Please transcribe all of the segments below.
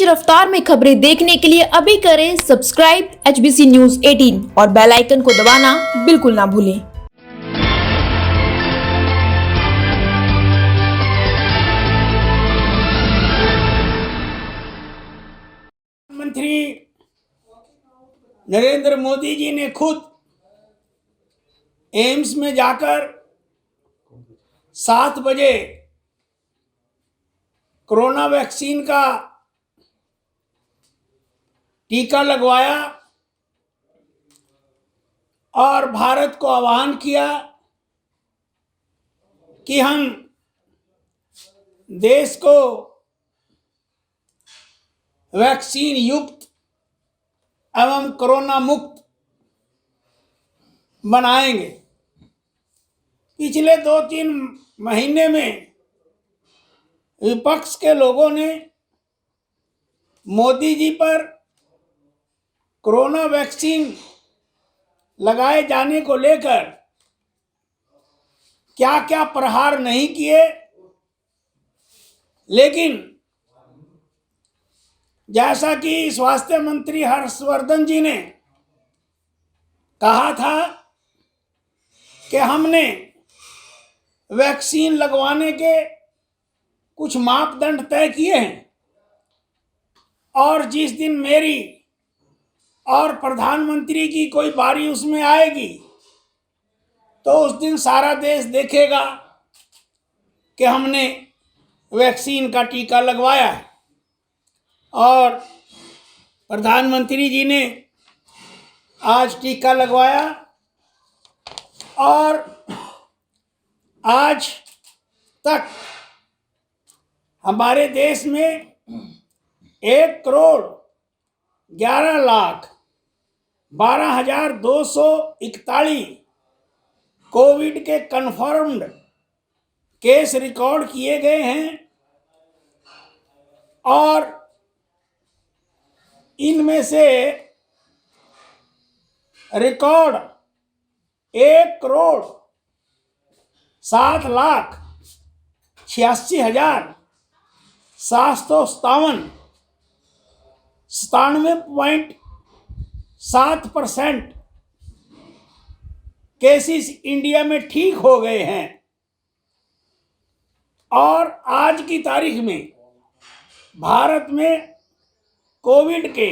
तेज रफ्तार में खबरें देखने के लिए अभी करें सब्सक्राइब HBC न्यूज 18 और बेल आइकन को दबाना बिल्कुल ना भूलें। प्रधानमंत्री नरेंद्र मोदी जी ने खुद एम्स में जाकर 7 बजे कोरोना वैक्सीन का टीका लगवाया और भारत को आह्वान किया कि हम देश को वैक्सीन युक्त एवं कोरोना मुक्त बनाएंगे। पिछले 2-3 महीने में विपक्ष के लोगों ने मोदी जी पर कोरोना वैक्सीन लगाए जाने को लेकर क्या क्या प्रहार नहीं किए, लेकिन जैसा कि स्वास्थ्य मंत्री हर्षवर्धन जी ने कहा था कि हमने वैक्सीन लगवाने के कुछ मापदंड तय किए हैं और जिस दिन मेरी और प्रधानमंत्री की कोई बारी उसमें आएगी तो उस दिन सारा देश देखेगा कि हमने वैक्सीन का टीका लगवाया है। और प्रधानमंत्री जी ने आज टीका लगवाया और आज तक हमारे देश में 1,11,12,241 कोविड के कन्फर्म्ड केस रिकॉर्ड किए गए हैं और इनमें से रिकॉर्ड 1,07,86,757 97.7% केसेस इंडिया में ठीक हो गए हैं। और आज की तारीख में भारत में कोविड के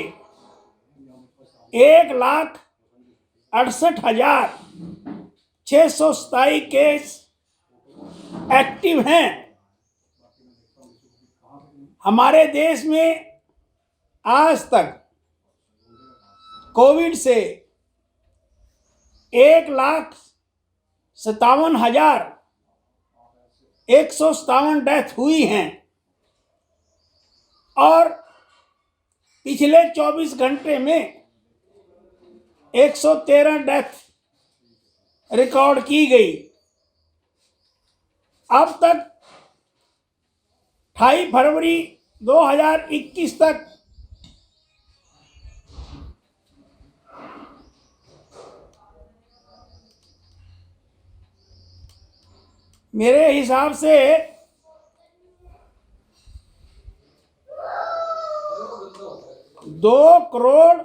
1,68,627 केस एक्टिव हैं। हमारे देश में आज तक कोविड से 1,57,157 डेथ हुई हैं और पिछले 24 घंटे में 113 डेथ रिकॉर्ड की गई। अब तक 28 फरवरी 2021 तक मेरे हिसाब से 2 करोड़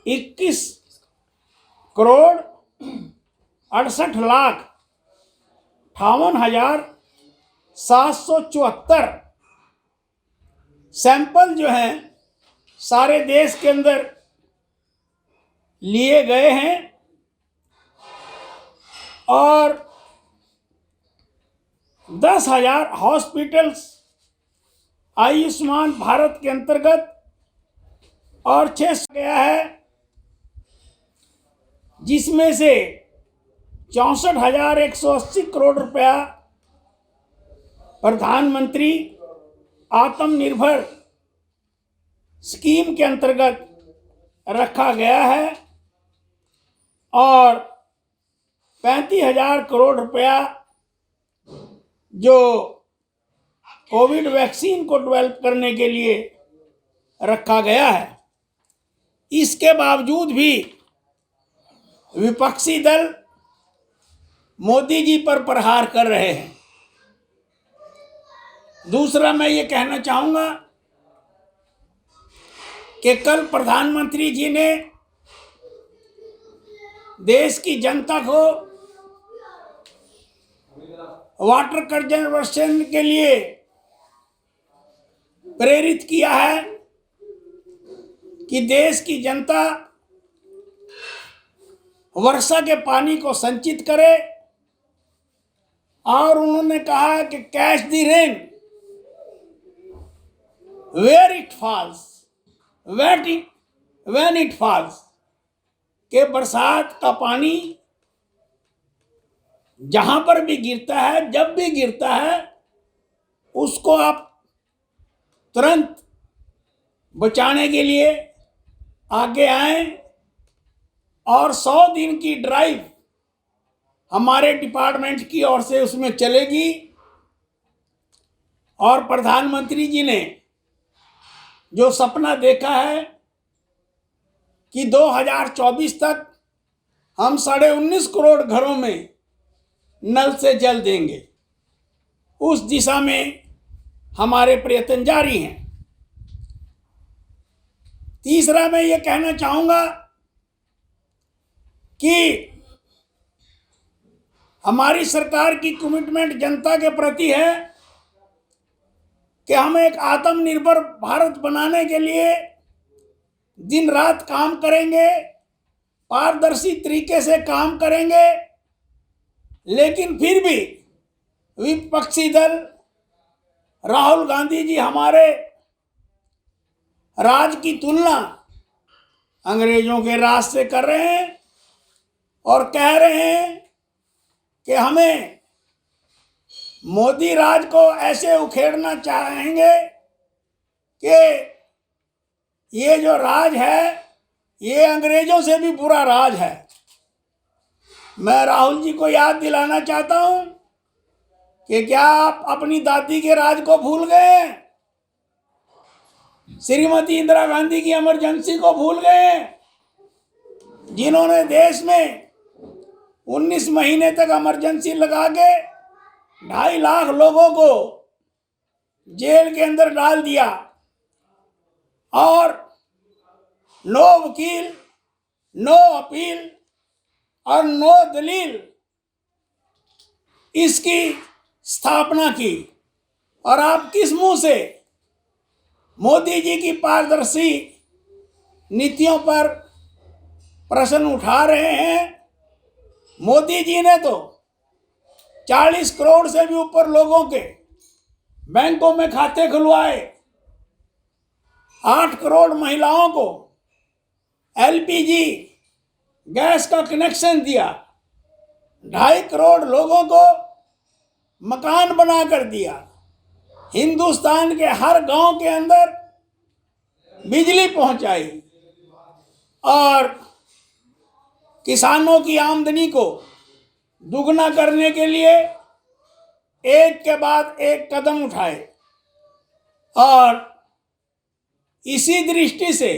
21 करोड़ 68,58,774 सैंपल जो हैं सारे देश के अंदर लिए गए हैं और 10,000 हॉस्पिटल्स आयुष्मान भारत के अंतर्गत और 600 गया है, जिसमें से 64,180 करोड़ रुपया प्रधानमंत्री आत्मनिर्भर स्कीम के अंतर्गत रखा गया है और 35,000 करोड़ रुपया जो कोविड वैक्सीन को डेवलप करने के लिए रखा गया है, इसके बावजूद भी विपक्षी दल मोदी जी पर प्रहार कर रहे हैं। दूसरा, मैं ये कहना चाहूँगा कि कल प्रधानमंत्री जी ने देश की जनता को वाटर कंजर्वेशन के लिए प्रेरित किया है कि देश की जनता वर्षा के पानी को संचित करे, और उन्होंने कहा कि catch the rain where it falls when it falls, के बरसात का पानी जहां पर भी गिरता है, जब भी गिरता है, उसको आप तुरंत बचाने के लिए आगे आए। और 100 दिन की ड्राइव हमारे डिपार्टमेंट की ओर से उसमें चलेगी। और प्रधानमंत्री जी ने जो सपना देखा है कि 2024 तक हम 19.5 करोड़ घरों में नल से जल देंगे, उस दिशा में हमारे प्रयत्न जारी हैं। तीसरा, मैं ये कहना चाहूँगा कि हमारी सरकार की कमिटमेंट जनता के प्रति है कि हम एक आत्मनिर्भर भारत बनाने के लिए दिन रात काम करेंगे, पारदर्शी तरीके से काम करेंगे। लेकिन फिर भी विपक्षी दल राहुल गांधी जी हमारे राज की तुलना अंग्रेजों के राज से कर रहे हैं और कह रहे हैं कि हमें मोदी राज को ऐसे उखेड़ना चाहेंगे कि ये जो राज है ये अंग्रेजों से भी बुरा राज है। मैं राहुल जी को याद दिलाना चाहता हूं कि क्या आप अपनी दादी के राज को भूल गए हैं? श्रीमती इंदिरा गांधी की इमरजेंसी को भूल गए हैं, जिन्होंने देश में 19 महीने तक इमरजेंसी लगा के 2.5 लाख लोगों को जेल के अंदर डाल दिया, और नो वकील, नो अपील और नो दलील इसकी स्थापना की। और आप किस मुंह से मोदी जी की पारदर्शी नीतियों पर प्रश्न उठा रहे हैं? मोदी जी ने तो 40 करोड़ से भी ऊपर लोगों के बैंकों में खाते खुलवाए, 8 करोड़ महिलाओं को एलपीजी गैस का कनेक्शन दिया, 2.5 करोड़ लोगों को मकान बना कर दिया, हिंदुस्तान के हर गांव के अंदर बिजली पहुंचाई, और किसानों की आमदनी को दुगना करने के लिए एक के बाद एक कदम उठाए। और इसी दृष्टि से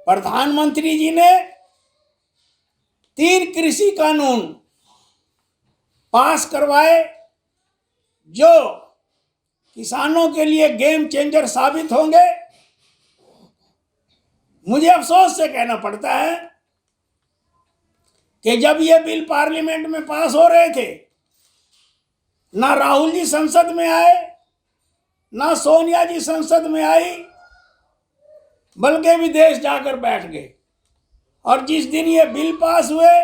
प्रधानमंत्री जी ने 3 कृषि कानून पास करवाए जो किसानों के लिए गेम चेंजर साबित होंगे। मुझे अफसोस से कहना पड़ता है कि जब ये बिल पार्लियामेंट में पास हो रहे थे, ना राहुल जी संसद में आए, ना सोनिया जी संसद में आई, बल्कि विदेश जाकर बैठ गए। और जिस दिन ये बिल पास हुए,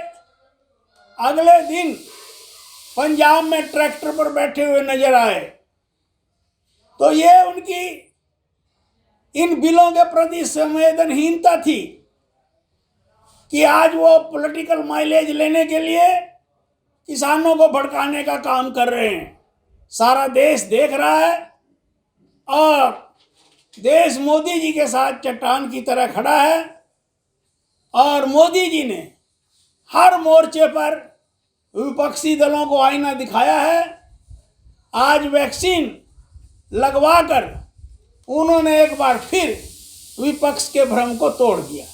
अगले दिन पंजाब में ट्रैक्टर पर बैठे हुए नजर आए। तो ये उनकी इन बिलों के प्रति संवेदनहीनता थी कि आज वो पॉलिटिकल माइलेज लेने के लिए किसानों को भड़काने का काम कर रहे हैं। सारा देश देख रहा है, और देश मोदी जी के साथ चट्टान की तरह खड़ा है। और मोदी जी ने हर मोर्चे पर विपक्षी दलों को आईना दिखाया है। आज वैक्सीन लगवाकर उन्होंने एक बार फिर विपक्ष के भ्रम को तोड़ दिया।